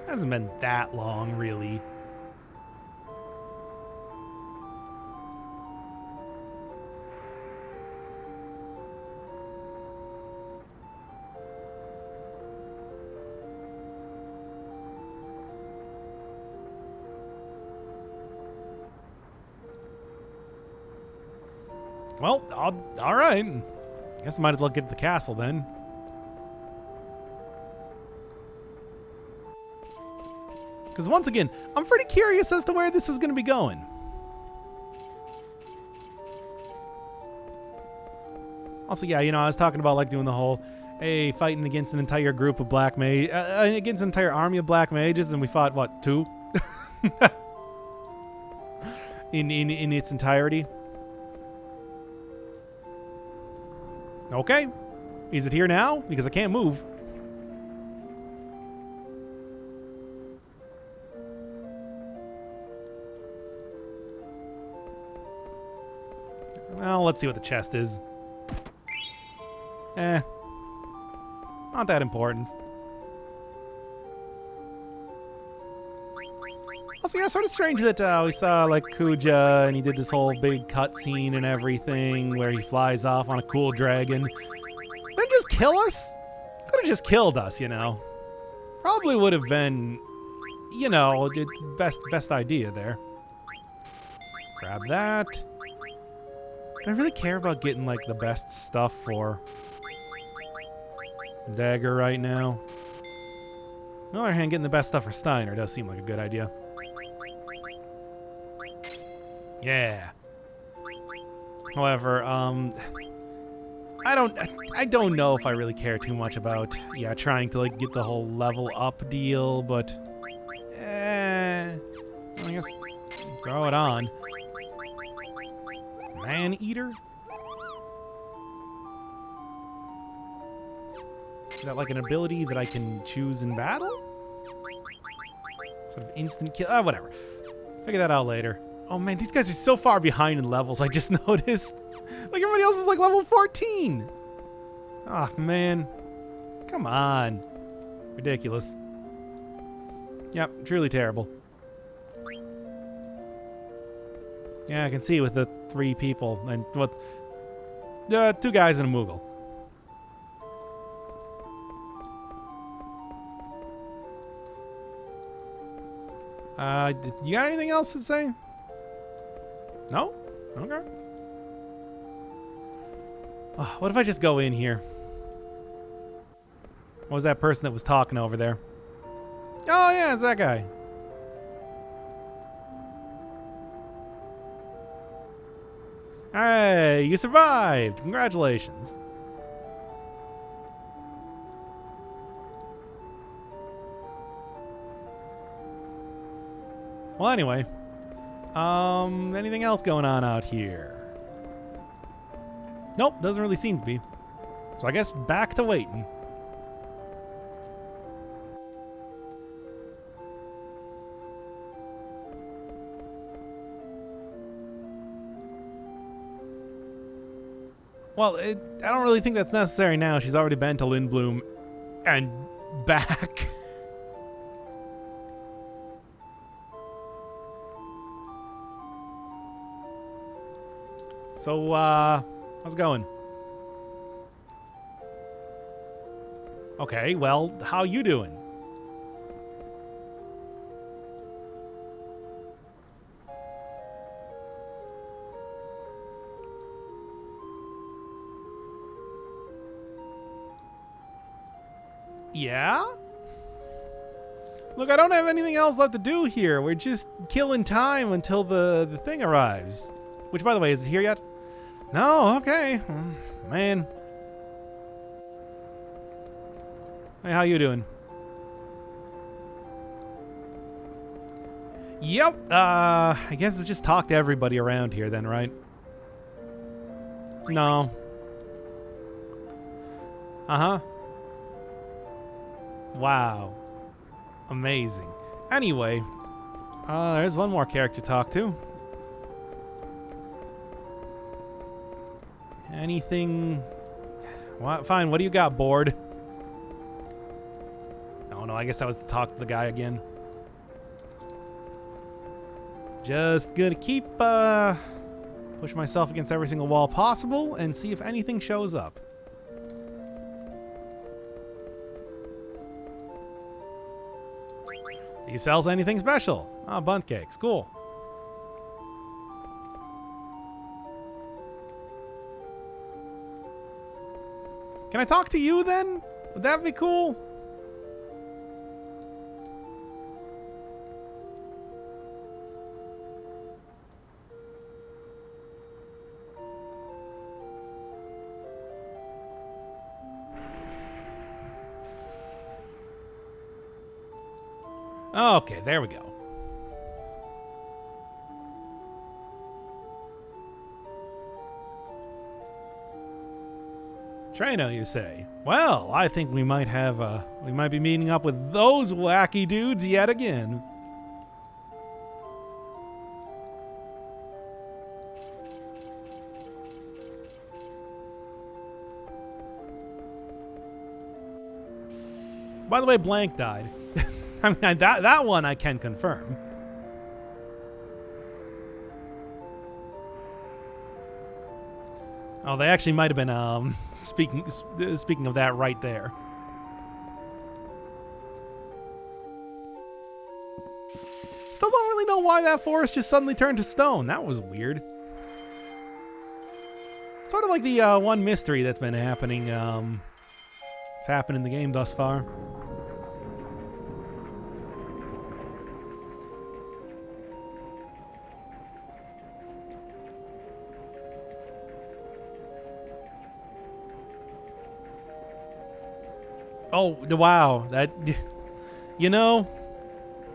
Hasn't been that long, really. Well, all right. Guess I might as well get to the castle then. Because once again, I'm pretty curious as to where this is going to be going. Also, yeah, you know, I was talking about like doing the whole, hey, fighting against an entire group of black mages, against an entire army of black mages, and we fought, what, 2? in its entirety. Okay. Is it here now? Because I can't move. Well, let's see what the chest is. Not that important. Also, yeah, sort of strange that we saw, like, Kuja, and he did this whole big cutscene and everything where he flies off on a cool dragon. Then just kill us? Could have just killed us, you know. Probably would have been, you know, the best idea there. Grab that. Do I really care about getting, like, the best stuff for Dagger right now? On the other hand, getting the best stuff for Steiner does seem like a good idea. Yeah. However, I don't know if I really care too much about, yeah, trying to, like, get the whole level up deal, but, I guess throw it on. Man-eater? Is that like an ability that I can choose in battle? Sort of instant kill? Whatever. Figure that out later. Oh man, these guys are so far behind in levels, I just noticed. Like everybody else is like level 14. Ah, man. Come on. Ridiculous. Yep, truly terrible. Yeah, I can see with the 3 people and what, 2 guys and a Moogle. You got anything else to say? No? Okay. Oh, what if I just go in here? What was that person that was talking over there? Oh yeah, it's that guy. Hey, you survived! Congratulations. Well, anyway. Anything else going on out here? Nope, doesn't really seem to be. So I guess back to waiting. Well, I don't really think that's necessary now. She's already been to Lindblom and back. So, how's it going? Okay, well, how you doing? Yeah? Look, I don't have anything else left to do here. We're just killing time until the thing arrives. Which, by the way, is it here yet? No, okay. Man. Hey, how you doing? Yep. I guess let's just talk to everybody around here then, right? No. Uh-huh. Wow. Amazing. Anyway, there's one more character to talk to. Anything? What? Fine, what do you got, bored? Oh no, I guess I was to talk to the guy again. Just gonna keep, push myself against every single wall possible and see if anything shows up. He sells anything special. Ah, bunt cakes. Cool. Can I talk to you then? Would that be cool? Okay, there we go. Treno, you say? Well, I think we might have, we might be meeting up with those wacky dudes yet again. By the way, Blank died. I mean, that one I can confirm. Oh, they actually might have been speaking of that right there. Still don't really know why that forest just suddenly turned to stone. That was weird. Sort of like the one mystery that's been happening. It's happened in the game thus far. Oh, wow. That, you know,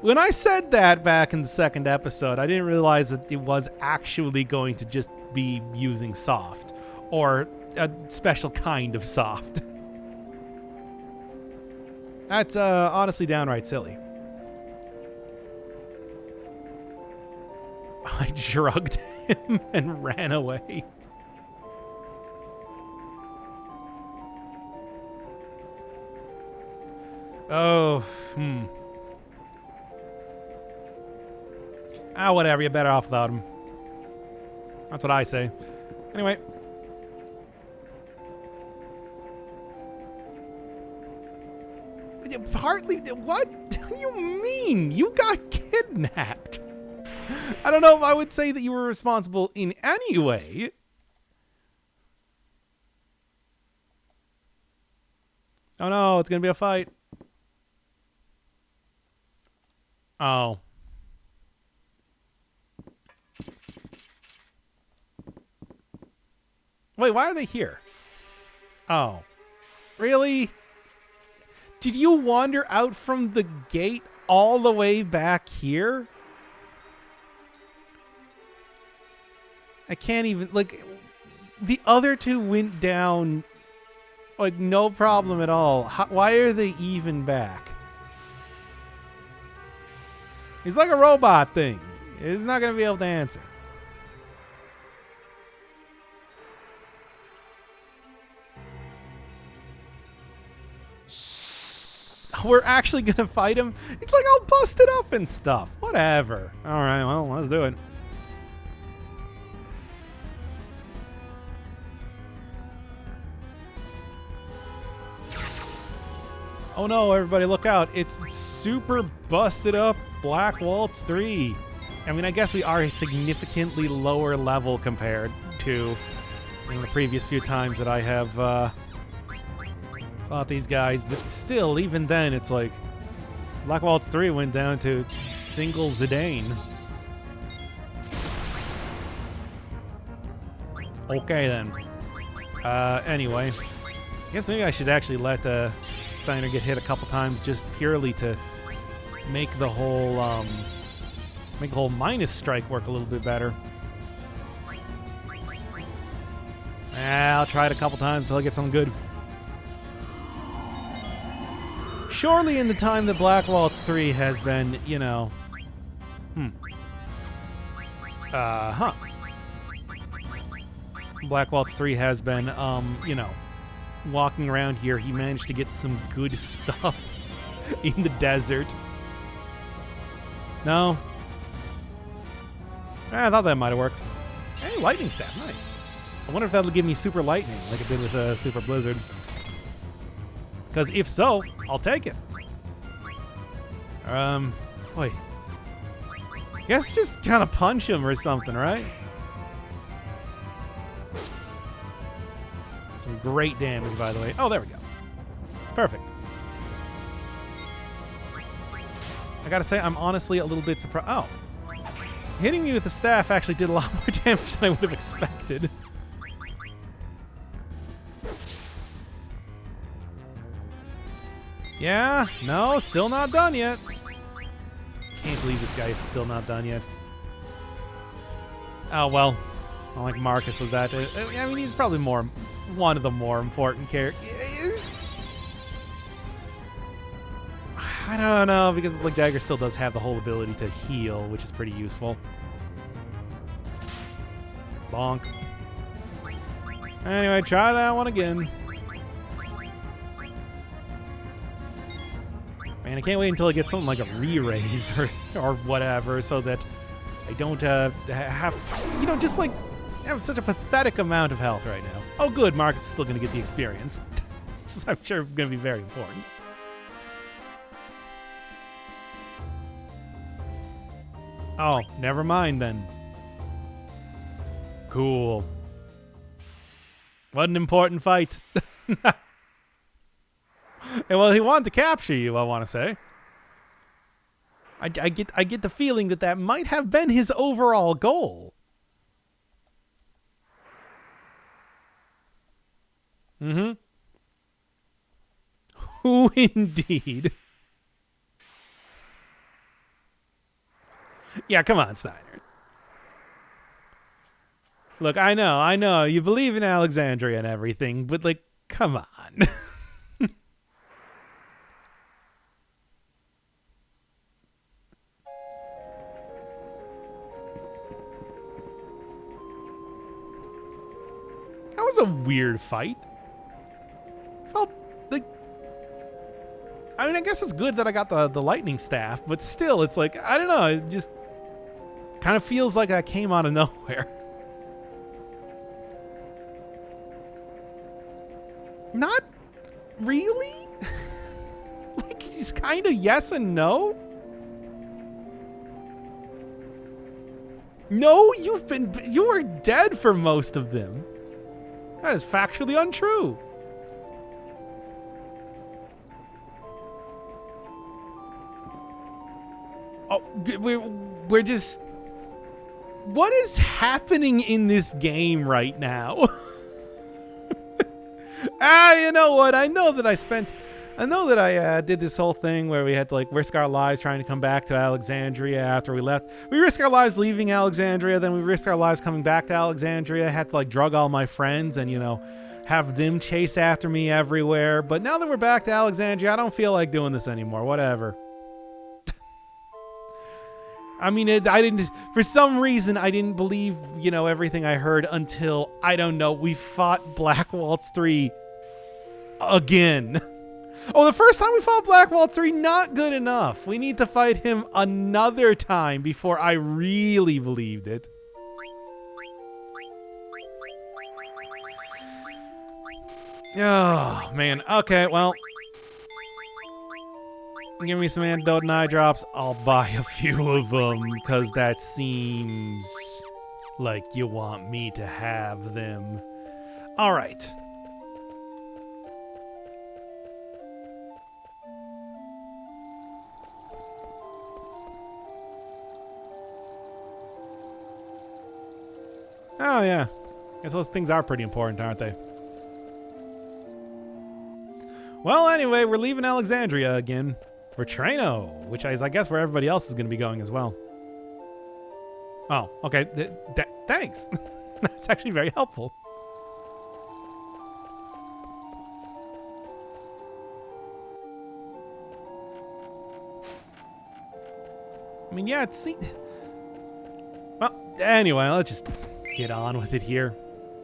when I said that back in the second episode, I didn't realize that it was actually going to just be using soft, or a special kind of soft. That's honestly downright silly. I shrugged him and ran away. Oh, Ah, whatever. You're better off without him. That's what I say. Anyway. Partly, what? What do you mean? You got kidnapped. I don't know if I would say that you were responsible in any way. Oh no, it's going to be a fight. Oh. Wait, why are they here? Oh. Really? Did you wander out from the gate all the way back here? I can't even, like, the other two went down, like, no problem at all. Why are they even back? He's like a robot thing. He's not going to be able to answer. We're actually gonna fight him? He's like all busted up and stuff. Whatever. Alright, well, let's do it. Oh no, everybody look out. It's super busted up Black Waltz 3. I mean, I guess we are a significantly lower level compared to the previous few times that I have fought these guys, but still, even then, it's like Black Waltz 3 went down to single Zidane. Okay then. Anyway, I guess maybe I should actually let Steiner get hit a couple times just purely to make the whole minus strike work a little bit better. I'll try it a couple times until I get something good. Surely in the time that Black Waltz 3 has been, you know... Black Waltz 3 has been, you know, walking around here, he managed to get some good stuff in the desert. No? I thought that might have worked. Hey, lightning staff, nice. I wonder if that'll give me super lightning like it did with Super Blizzard. Because if so, I'll take it. Wait. Guess just kind of punch him or something, right? Some great damage, by the way. Oh, there we go. Perfect. I gotta say, I'm honestly a little bit surprised. Oh. Hitting me with the staff actually did a lot more damage than I would have expected. Yeah, no, still not done yet. Can't believe this guy is still not done yet. Oh, well. Not like Marcus was that. I mean, he's probably one of the more important characters. I don't know, because it's like Dagger still does have the whole ability to heal, which is pretty useful. Bonk. Anyway, try that one again. Man, I can't wait until I get something like a re-raise or whatever, so that I don't have, you know, just like have such a pathetic amount of health right now. Oh, good, Marcus is still going to get the experience. This is, I'm sure, going to be very important. Oh, never mind then. Cool. What an important fight. Well, he wanted to capture you, I want to say. I get the feeling that might have been his overall goal. Mm-hmm. Who indeed? Yeah, come on, Steiner. Look, I know, you believe in Alexandria and everything, but, like, come on. That was a weird fight. Felt like... I mean, I guess it's good that I got the lightning staff, but still, it's like, I don't know, it just kind of feels like I came out of nowhere. Not really? Like, he's kind of yes and no? No, you were dead for most of them. That is factually untrue. Oh, we're just... What is happening in this game right now? You know what? I know that I did this whole thing where we had to, like, risk our lives trying to come back to Alexandria after we left. We risked our lives leaving Alexandria, then we risked our lives coming back to Alexandria. I had to, like, drug all my friends and, you know, have them chase after me everywhere. But now that we're back to Alexandria, I don't feel like doing this anymore. Whatever. I mean, for some reason, I didn't believe, you know, everything I heard until, I don't know, we fought Black Waltz 3 again. Oh, the first time we fought Blackwall 3, not good enough. We need to fight him another time before I really believed it. Oh, man. Okay, well. Give me some antidote and eye drops. I'll buy a few of them, because that seems like you want me to have them. All right. Oh, yeah. Guess those things are pretty important, aren't they? Well, anyway, we're leaving Alexandria again for Treno, which is, I guess, where everybody else is going to be going as well. Oh, okay. Thanks. That's actually very helpful. I mean, yeah, it's... Well, anyway, let's just get on with it here.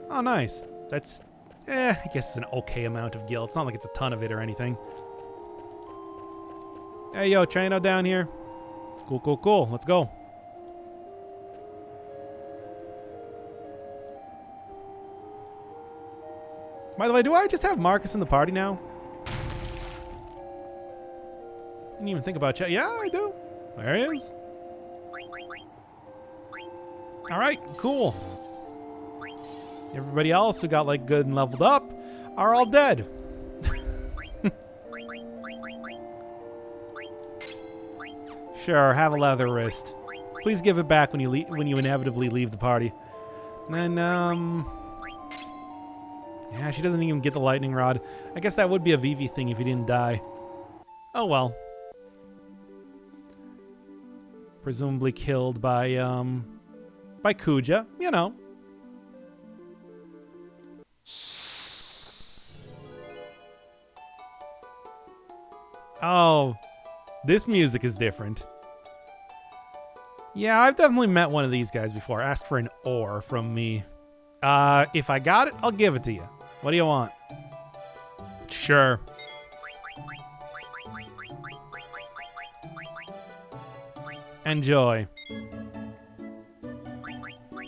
Oh, nice. That's, I guess it's an okay amount of gil. It's not like it's a ton of it or anything. Hey, yo, Treno down here. Cool, cool, cool. Let's go. By the way, do I just have Marcus in the party now? Didn't even think about it. Yeah, I do. There he is. All right, cool. Everybody else who got like good and leveled up are all dead. Sure, have a leather wrist. Please give it back when you inevitably leave the party. And then yeah, she doesn't even get the lightning rod. I guess that would be a Vivi thing if he didn't die. Oh well. Presumably killed by Kuja, you know. Oh, this music is different. Yeah, I've definitely met one of these guys before. Asked for an ore from me. If I got it, I'll give it to you. What do you want? Sure. Enjoy.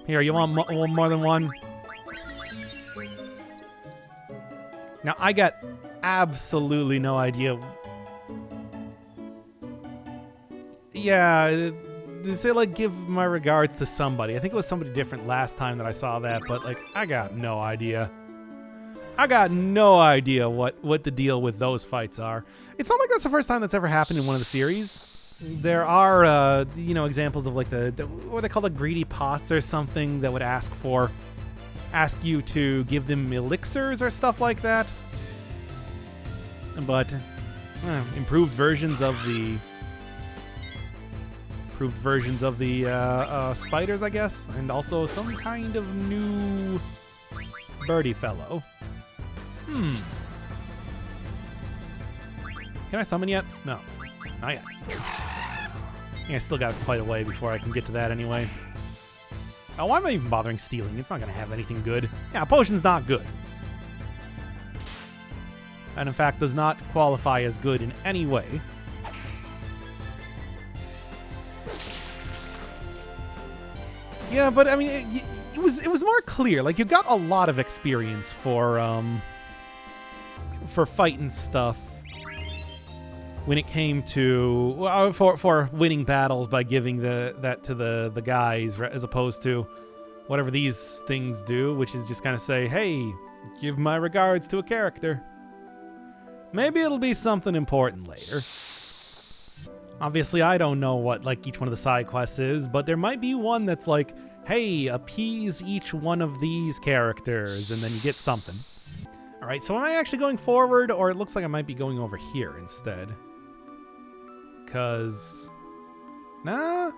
Here, you want more than one? Now, I got absolutely no idea. Yeah, they say, like, give my regards to somebody. I think it was somebody different last time that I saw that, but, like, I got no idea. I got no idea what the deal with those fights are. It's not like that's the first time that's ever happened in one of the series. There are, you know, examples of, like, what they call the greedy pots or something that would ask you to give them elixirs or stuff like that. But improved versions of the spiders, I guess, and also some kind of new birdie fellow. Can I summon yet? No, not yet. I still got quite a way before I can get to that anyway. Oh, why am I even bothering stealing? It's not going to have anything good. Yeah, potion's not good. And in fact, does not qualify as good in any way. Yeah, but I mean, it was more clear. Like, you got a lot of experience for fighting stuff when it came to for winning battles by giving that to the guys, as opposed to whatever these things do, which is just kind of say, hey, give my regards to a character. Maybe it'll be something important later. Obviously, I don't know what, like, each one of the side quests is, but there might be one that's like, hey, appease each one of these characters, and then you get something. All right, so am I actually going forward, or it looks like I might be going over here instead? Because... Nah.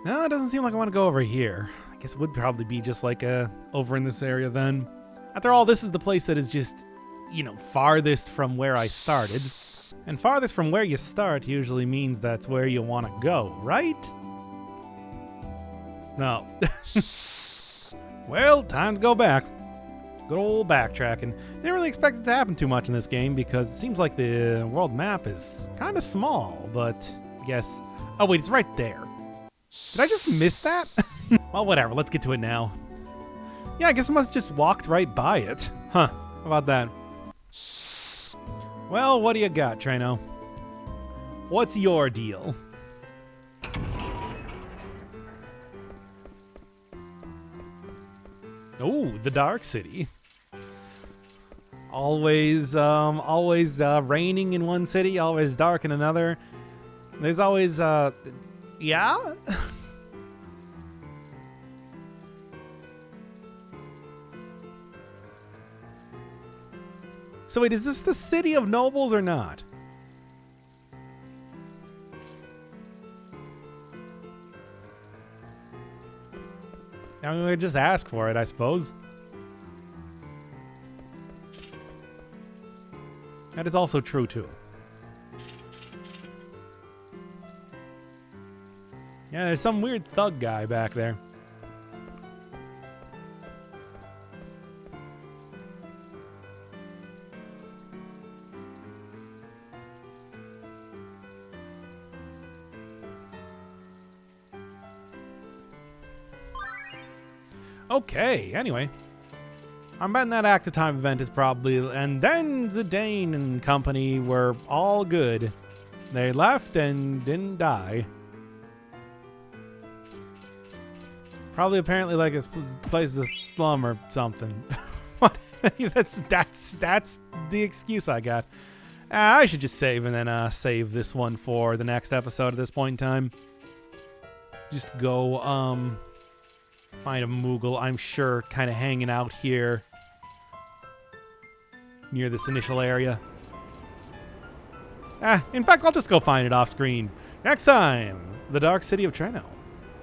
No, it doesn't seem like I want to go over here. I guess it would probably be just like over in this area then. After all, this is the place that is just, you know, farthest from where I started. And farthest from where you start usually means that's where you want to go, right? No. Well, time to go back. Good old backtracking. Didn't really expect it to happen too much in this game because it seems like the world map is kind of small, but I guess... Oh, wait, it's right there. Did I just miss that? Well, whatever. Let's get to it now. Yeah, I guess I must have just walked right by it. Huh. How about that? Well, what do you got, Treno? What's your deal? Oh, the Dark City. Always raining in one city, always dark in another. There's always, yeah? So wait, is this the city of nobles or not? I mean, we just ask for it, I suppose. That is also true, too. Yeah, there's some weird thug guy back there. Okay, anyway. I'm betting that active time event is probably... And then Zidane and company were all good. They left and didn't die. Probably apparently like this place is a slum or something. What? that's the excuse I got. I should just save and then save this one for the next episode at this point in time. Just go, find a Moogle, I'm sure, kind of hanging out here near this initial area. In fact, I'll just go find it off screen. Next time, the Dark City of Treno.